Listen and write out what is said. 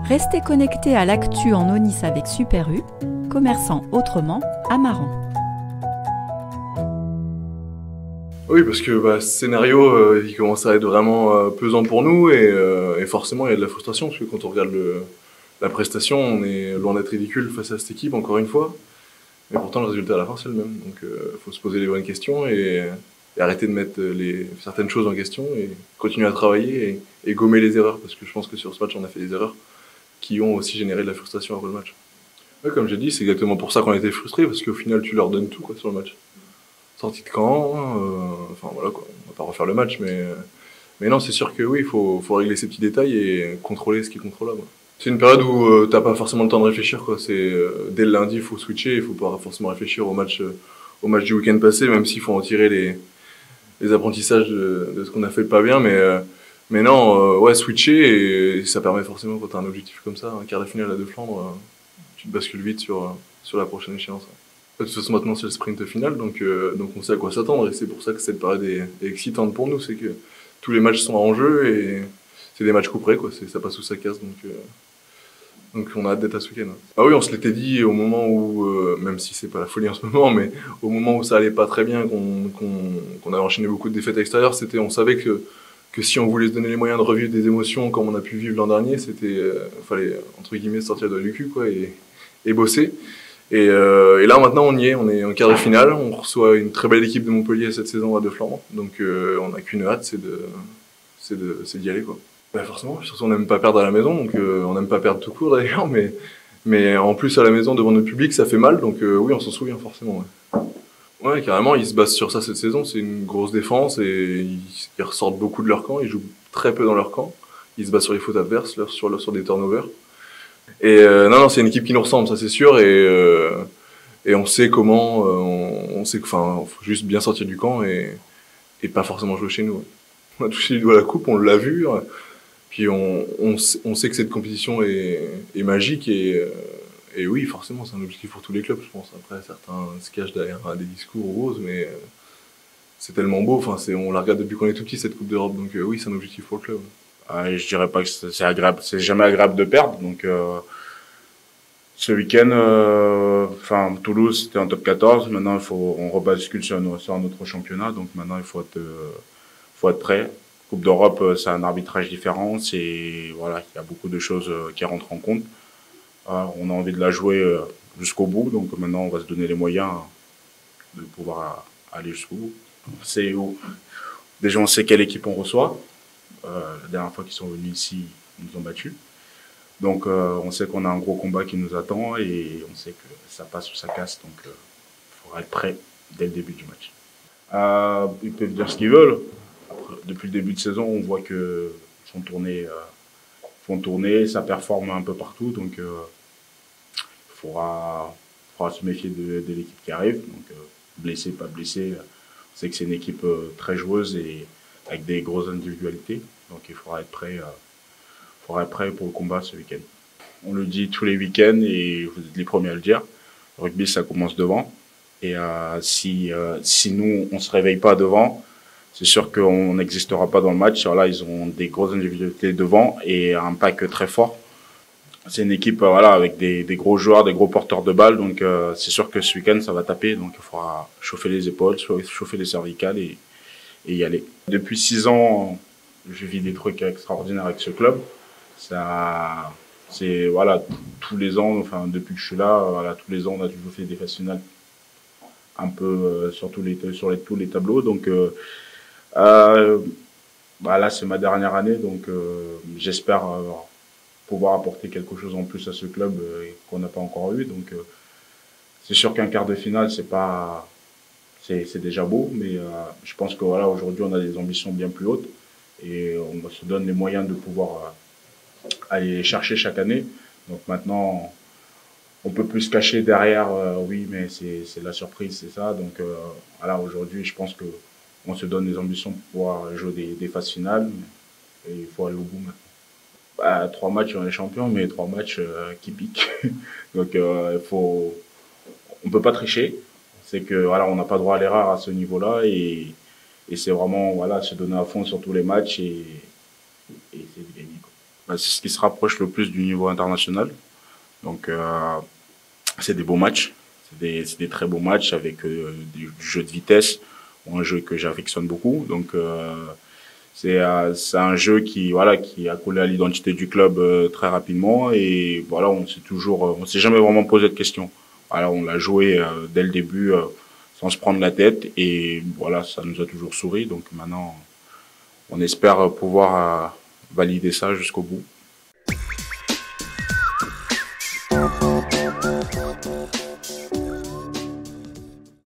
Restez connectés à l'actu en Onis avec Super U, commerçant autrement à Maran. Oui, parce que ce scénario, il commence à être vraiment pesant pour nous et forcément il y a de la frustration parce que quand on regarde la prestation, on est loin d'être ridicule face à cette équipe encore une fois. Mais pourtant le résultat à la fin c'est le même. Donc faut se poser les bonnes questions et arrêter de mettre certaines choses en question et continuer à travailler et gommer les erreurs parce que je pense que sur ce match on a fait des erreurs qui ont aussi généré de la frustration après le match. Ouais, comme j'ai dit, c'est exactement pour ça qu'on a été frustrés parce qu'au final tu leur donnes tout quoi sur le match. Sortie de camp, enfin voilà quoi, on va pas refaire le match, mais non, c'est sûr que oui, faut régler ces petits détails et contrôler ce qui est contrôlable. C'est une période où t'as pas forcément le temps de réfléchir quoi. C'est dès le lundi, il faut switcher, il faut pas forcément réfléchir au match du week-end passé, même s'il faut en tirer les apprentissages de ce qu'on a fait pas bien, mais non, ouais, switcher et ça permet forcément quand t'as un objectif comme ça, un quart de finale à deux Flandres, tu te bascules vite sur la prochaine échéance. De toute façon, maintenant, c'est le sprint final, donc on sait à quoi s'attendre. Et c'est pour ça que cette période est excitante pour nous. C'est que tous les matchs sont en jeu et c'est des matchs couperés, quoi. Ça passe ou ça casse, donc on a hâte d'être à ce week-end. Ah oui, on se l'était dit au moment où, même si c'est pas la folie en ce moment, mais au moment où ça allait pas très bien, qu'on avait enchaîné beaucoup de défaites extérieures, on savait que si on voulait se donner les moyens de revivre des émotions comme on a pu vivre l'an dernier, fallait, entre guillemets, sortir de l'UQ, quoi, et bosser. Et là maintenant on y est, on est en quart de finale, on reçoit une très belle équipe de Montpellier cette saison à deux Flandres, donc on n'a qu'une hâte, c'est d'y aller quoi. Forcément, surtout on n'aime pas perdre à la maison, donc on n'aime pas perdre tout court d'ailleurs, mais en plus à la maison devant notre public ça fait mal, donc oui on s'en souvient forcément. Ouais, carrément, ils se basent sur ça cette saison, c'est une grosse défense et ils ressortent beaucoup de leur camp, ils jouent très peu dans leur camp, ils se basent sur les fautes adverses, sur des turnovers. Et non, c'est une équipe qui nous ressemble, ça c'est sûr, et on sait comment, on sait que, enfin, faut juste bien sortir du camp et pas forcément jouer chez nous. On a touché du doigt à la coupe, on l'a vu, puis on sait que cette compétition est magique et oui, forcément, c'est un objectif pour tous les clubs, je pense. Après, certains se cachent derrière des discours ou autres, mais c'est tellement beau, enfin, on la regarde depuis qu'on est tout petit, cette Coupe d'Europe, donc oui, c'est un objectif pour le club. Je dirais pas que c'est agréable, c'est jamais agréable de perdre, donc ce week-end, Toulouse c'était en top 14. Maintenant, on rebascule sur un autre championnat. Donc maintenant, il faut être prêt. Coupe d'Europe, c'est un arbitrage différent. Voilà, il y a beaucoup de choses qui rentrent en compte. On a envie de la jouer jusqu'au bout. Donc maintenant, on va se donner les moyens de pouvoir aller jusqu'au bout. Déjà, on sait quelle équipe on reçoit. La dernière fois qu'ils sont venus ici, ils nous ont battus. Donc on sait qu'on a un gros combat qui nous attend et on sait que ça passe ou ça casse, donc il faudra être prêt dès le début du match. Ils peuvent dire ce qu'ils veulent. Après, depuis le début de saison, on voit qu'ils font tourner, ça performe un peu partout, donc il faudra se méfier de l'équipe qui arrive. Donc blessé, pas blessé, on sait que c'est une équipe très joueuse et avec des grosses individualités, donc il faudra être prêt. Pour le combat ce week-end. On le dit tous les week-ends et vous êtes les premiers à le dire. Le rugby, ça commence devant. Et si nous, on se réveille pas devant, c'est sûr qu'on n'existera pas dans le match. Alors là, ils ont des grosses individualités devant et un pack très fort. C'est une équipe avec des gros joueurs, des gros porteurs de balles. Donc c'est sûr que ce week-end, ça va taper. Donc il faudra chauffer les épaules, chauffer les cervicales et y aller. Depuis 6 ans, je vis des trucs extraordinaires avec ce club. C'est tous les ans, enfin depuis que je suis là, tous les ans on a toujours fait des phases finales un peu sur tous les tableaux. Donc là c'est ma dernière année, donc j'espère pouvoir apporter quelque chose en plus à ce club qu'on n'a pas encore eu. Donc c'est sûr qu'un quart de finale c'est déjà beau, mais je pense que aujourd'hui on a des ambitions bien plus hautes et on se donne les moyens de pouvoir aller chercher chaque année. Donc maintenant, on peut plus se cacher derrière, oui, mais c'est la surprise, c'est ça. Donc aujourd'hui, je pense que on se donne des ambitions pour pouvoir jouer des phases finales. Et il faut aller au bout maintenant. 3 matchs, on est champion, mais 3 matchs qui piquent. Donc on peut pas tricher. C'est que on n'a pas droit à l'erreur à ce niveau-là et Et c'est vraiment, voilà, se donner à fond sur tous les matchs et essayer de gagner, quoi. Bah, c'est ce qui se rapproche le plus du niveau international. Donc, c'est des beaux matchs. C'est des très beaux matchs avec du jeu de vitesse, un jeu que j'affectionne beaucoup. Donc, c'est un jeu qui, voilà, qui a collé à l'identité du club très rapidement. Et voilà, on s'est jamais vraiment posé de questions. Voilà, on l'a joué dès le début sans se prendre la tête. Et voilà, ça nous a toujours souri. Donc maintenant, on espère pouvoir valider ça jusqu'au bout.